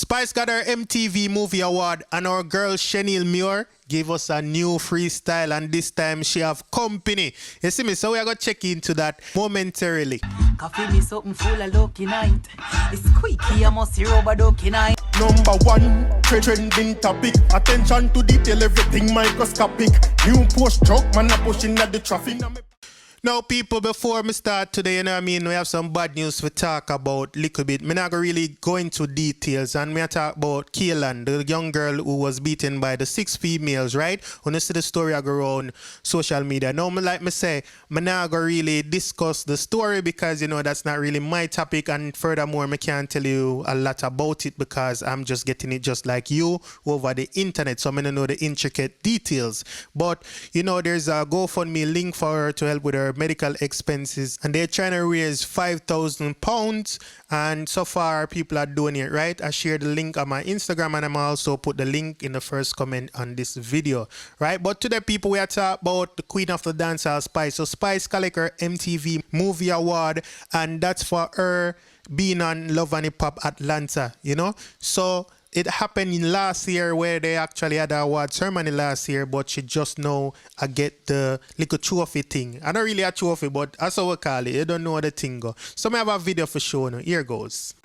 Spice got her MTV Movie Award and our girl Shaneil Muir gave us a new freestyle, and this time she have company. You see me? So we are going to check into that momentarily. Coffee me something full of lucky night. It's squeaky, I must see rubber ducky night. Number one, trending topic. Attention to detail, everything microscopic. New post truck, man a pushing at the traffic. Now, people, before we start today, you know what I mean, we have some bad news to talk about a little bit. I'm not going to really go into details, and we talk about Keelan, the young girl who was beaten by the 6 females, right? When you see the story I go around social media. Now, like me say, I'm not going to really discuss the story because, you know, that's not really my topic, and furthermore, I can't tell you a lot about it because I'm just getting it just like you over the internet, so I don't know the intricate details. But, you know, there's a GoFundMe link for her to help with her medical expenses, and they're trying to raise £5,000, and so far people are doing it, right? I shared the link on my Instagram, and I'm also put the link in the first comment on this video, right? But today, people, we are talking about the queen of the dancehall, Spice. So Spice collect her MTV Movie Award, and that's for her being on Love and Hip Hop Atlanta, you know? So it happened in last year where they actually had the award ceremony last year, but she just now get the little trophy thing. I don't really a trophy, but that's how we call it. You don't know how the thing go. So I have a video for show now. Here goes.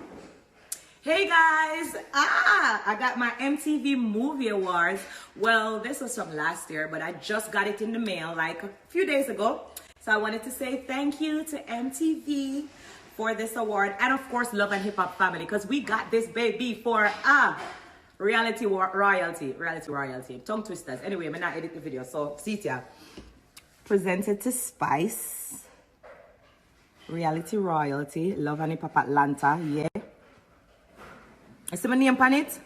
Hey guys, I got my MTV Movie Awards. Well, this was from last year, but I just got it in the mail like a few days ago. So I wanted to say thank you to MTV for this award, and of course Love and Hip Hop family, because we got this baby for reality royalty, tongue twisters. Anyway, I'm not edit the video, so see it here. Presented to Spice, reality royalty, Love and Hip Hop Atlanta. Yeah, I see my name on it.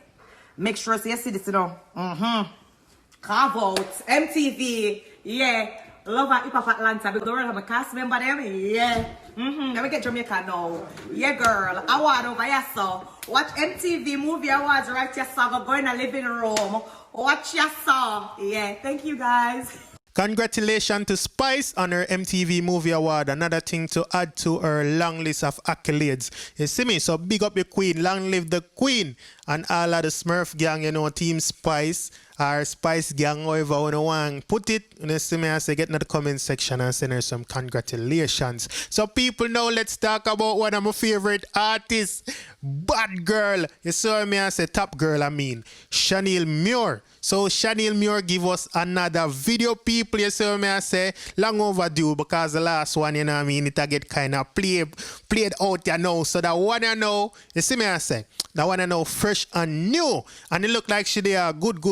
Make sure you see this, you know. Carve out MTV. Yeah. Love and Hip Hop Atlanta, because I'm a cast member there. Yeah. Let me get Jamaica now. Yeah, girl. Award over here, so. Watch MTV Movie Awards right here, so. Go in the living room. Watch your song. Yeah. Thank you, guys. Congratulations to Spice on her MTV Movie Award. Another thing to add to her long list of accolades. You see me? So big up your queen. Long live the queen. And all of the Smurf gang, you know, Team Spice or Spice gang, however you want put it. You see me? I say get in the comment section and send her some congratulations. So people, now let's talk about one of my favorite artists. Bad girl. You saw me? I say top girl, I mean. Shaneil Muir. So Shaneil Muir give us another video, people. You see me? I say long overdue, because the last one, you know what I mean, it get kind of played out, you know. So that one, you know, you see me? I say that one, you know, fresh and new, and it look like she did a good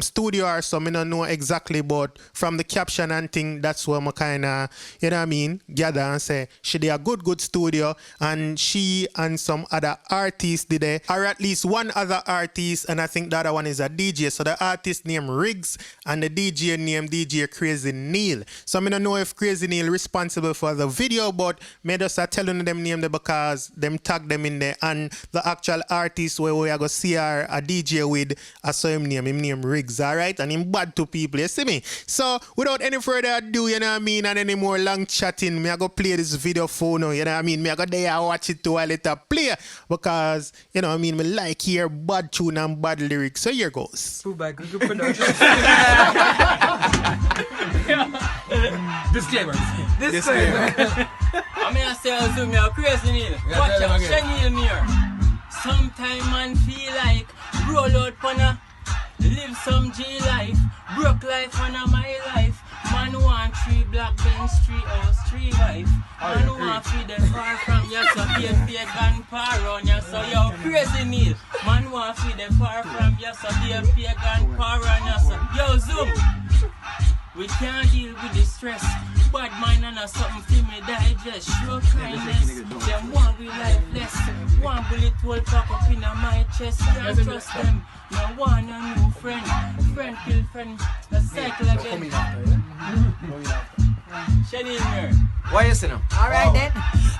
studio or something. I don't know exactly, but from the caption and thing, that's what I kind of, you know what I mean, gather and say she did a good studio, and she and some other artists did it, or at least one other artist, and I think the other one is a DJ. So the artist named Riggs and the DJ named DJ Crazy Neil. So I don't know if Crazy Neil responsible for the video, but me just telling them name there because them tag them in there, and the actual artist where we are going to see her a DJ with a him name Riggs, alright, and him bad to people, you see me? So without any further ado, you know what I mean, and any more long chatting, me I go play this video for now, you know what I mean? Me I go there and watch it to while it play, because you know what I mean, me like hear bad tune and bad lyrics. So here goes. Too bad, good production. Disclaimer. I mean, I say, I zoom here, Crazy Neil. Watch out, Shaneil Muir. Sometime man feel like roll out pana, live some G life, broke life on my life. Man want 3 black Benz, 3 house, 3 wife. Man want feed them far from you, so be a gun par on you. So yo, Crazy Neil. Man want feed them far from you, so be a gun par on you. So yo, zoom. We can't deal with the stress. Bad mind and a something for me digest. Show kindness. Them want we lifeless. One bullet hole pop up in my chest. Can't trust them. No one a new friend. Friend kill friend. A cycle again. Shaneil Muir. Why you say no? Alright then.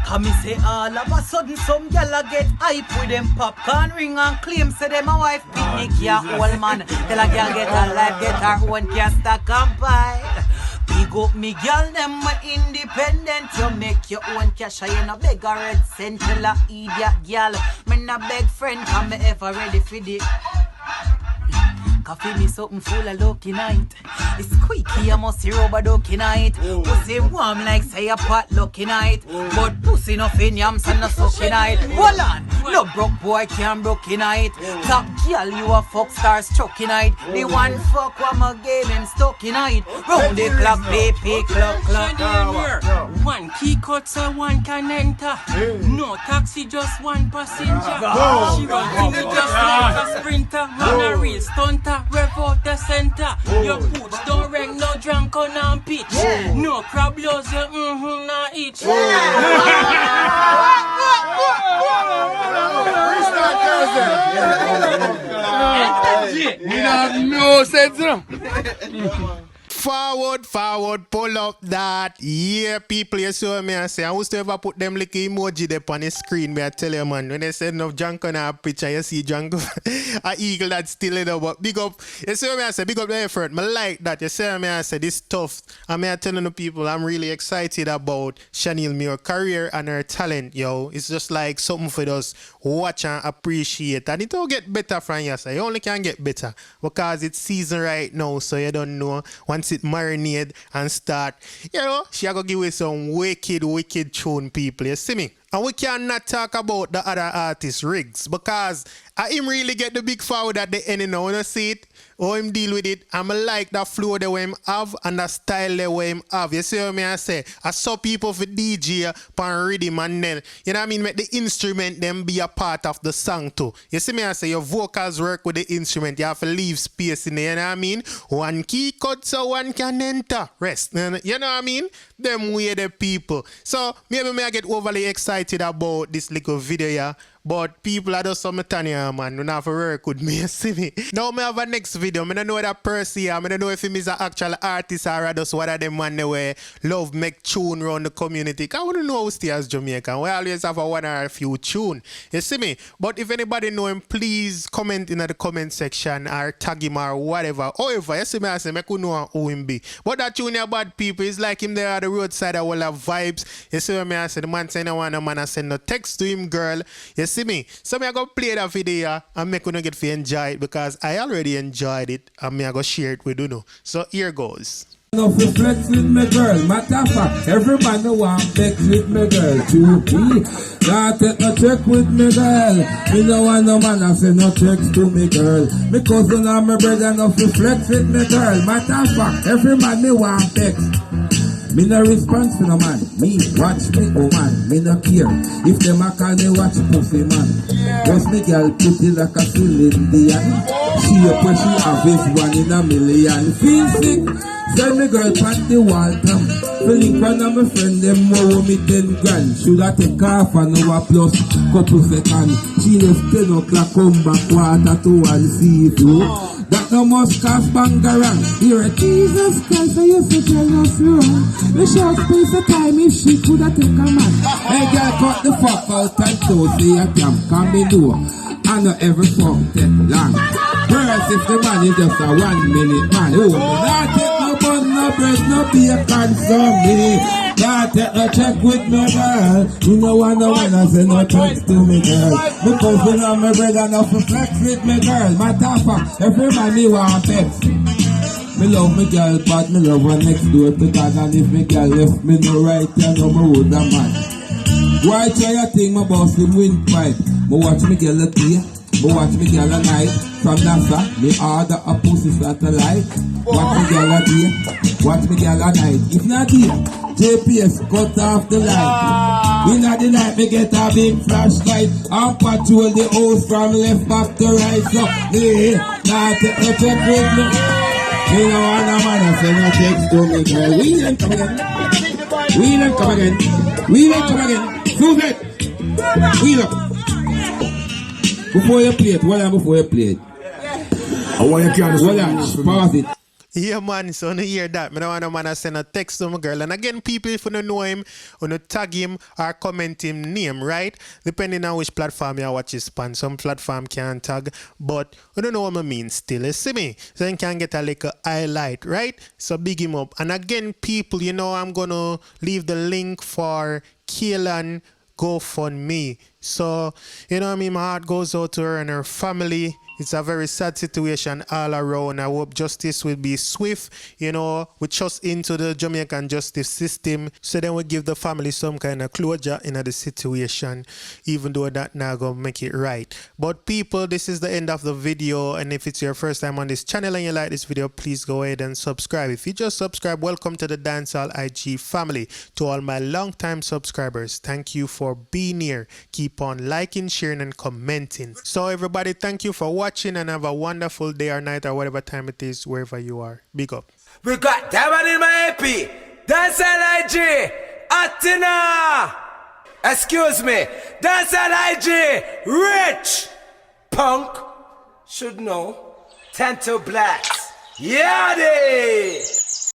Come me say all of a sudden some gyal get hype with them popcorn ring and claim say them a wife picnic. Yeah, old man. Tell a gyal get a life, get her own can stack and pie. Big up me gyal, them independent. You make your own cash, I ain't a beggar red cent. Tell a idiot gyal, me in a beg friend, come me ever ready for it. Coffee me something full of lucky night. It's squeaky, I must see rubber ducky night. Pussy warm like say a pot lucky night. But pussy nothing yams and no sucky night. Hold on, no broke boy can't broke night. Top girl you a fuck star strucky night. The one fuck what my game and stucky night. Round the clock, baby, clock. Shaneil Muir. One key cut so one can enter. No taxi, just one passenger. She run thing just like a sprinter. Run a real stunter. Rev out the center. Your pooch don't ring, no drunk on and pitch. No crab blows, you not itch. You have no sense, no? Forward, pull up that. Yeah, people, you saw me I say, I used to ever put them like emoji there on the screen, me I tell you, man, when they said enough junk on a picture, you see junk a eagle that's still in the but big up, you see me I say, big up the effort, I like that, you see me I say, this tough, and me I telling the people, I'm really excited about Shaneil Muir career and her talent, yo, it's just like something for us, watch and appreciate, and it will get better from you, so you only can get better, because it's season right now, so you don't know, once it marinate and start, you know, she gonna give you some wicked tune, people, you see me? And we cannot talk about the other artist Riggs because I him really get the big forward at the end, you know, when I see it, how him deal with it. I'm like that flow that him have and the style that him have. You see what I say? I saw people for DJ, pan rhythm and then, you know what I mean, make the instrument them be a part of the song too. You see me I say, your vocals work with the instrument. You have to leave space in there, you know what I mean? One key cut so one can enter. Rest. You know what I mean? Them way the people. So maybe I get overly excited about this little video here. But people are just some Tanya, man. Don't have to work with me, you see me. Now I have a next video. I don't know that Percy, I don't know if he is an actual artist or just one of them man they love make tune around the community. I wouldn't know who stay as Jamaican. We always have a one or a few tune. You see me? But if anybody know him, please comment in the comment section or tag him or whatever. However, you see me, I say, I could know who him be. But that tune here bad people is like him there at the roadside, I will have vibes. You see me, I say, the man saying I want a man, I send no text to him, girl. You see me? So me I go play that video and make you get to enjoy it because I already enjoyed it and me I go share it with you know. So here goes. No flex with me girl, matter of fact, every man who want flex with me girl, to be. Can't take no check with me girl. Me no want no man I say no checks to me girl. Me cousin and my brother no flex with me girl, matter of fact, every man me want flex. Me no response to no man. Me watch me oh man. Me no care if them a call me watch pussy man. Cause me girl pretty like a Indian. She a push she have is 1 in a million. Feel sick. Send me girl pat the wall come. Feeling one of my friend them more me 10 grand. Should I take off an hour plus couple seconds. She left 10 o'clock come back 1:45 see through. That no must cost bangarang. Here at Jesus Christ, I used to tell us wrong. The short space of time if she could have take a man. Hey girl, cut the fuck out and so say I can come me do. I know every fuck take long. Girls, if the man is just a 1 minute man, oh, not take no bun, no bread, no bacon from me. Not take no check with me girl. You know want no one I say no text to me girl. Because you know my brother no flex with me girl. Matter of fact, every man me want text. Me love me girl, but me love her next door to God. And if me girl left me no right, you know me would a man. Why try a thing, my boss him windpipe. Me watch me girl a day, me watch me girl a night. From NASA, me order a pussy satellite. Watch me girl a day, watch me girl a night. If not here, JPS cut off the light. In the night, me get a big flashlight. And patrol the house from left back to right. So, me, not take no check with me. Me no want a man I say no text to me girl. We ain't come again. We ain't come again. We ain't come again. Susan! We look. Before you play it, what before you play it? I want you to pause it. Yeah, man, so when you hear that, I don't want a man to send a text to my girl. And again, people, if you don't know him, you don't tag him or comment him name, right? Depending on which platform you watch his span. Some platform can tag, but you don't know what I mean still. You see me? So you can get a little highlight, right? So big him up. And again, people, you know, I'm going to leave the link for Keelan GoFundMe. So, you know what I mean? My heart goes out to her and her family. It's a very sad situation all around. I hope justice will be swift. You know, we trust into the Jamaican justice system. So then we give the family some kind of closure in the situation, even though that not going to make it right. But people, this is the end of the video. And if it's your first time on this channel and you like this video, please go ahead and subscribe. If you just subscribe, welcome to the Dancehall IG family. To all my long-time subscribers, thank you for being here. Keep on liking, sharing, and commenting. So everybody, thank you for watching and have a wonderful day or night or whatever time it is, wherever you are. Big up. We got Diamond in my AP. Dancehall IG. Atina. Excuse me. Dancehall IG. Rich. Punk. Should know. 10 to blacks. Yeah, they.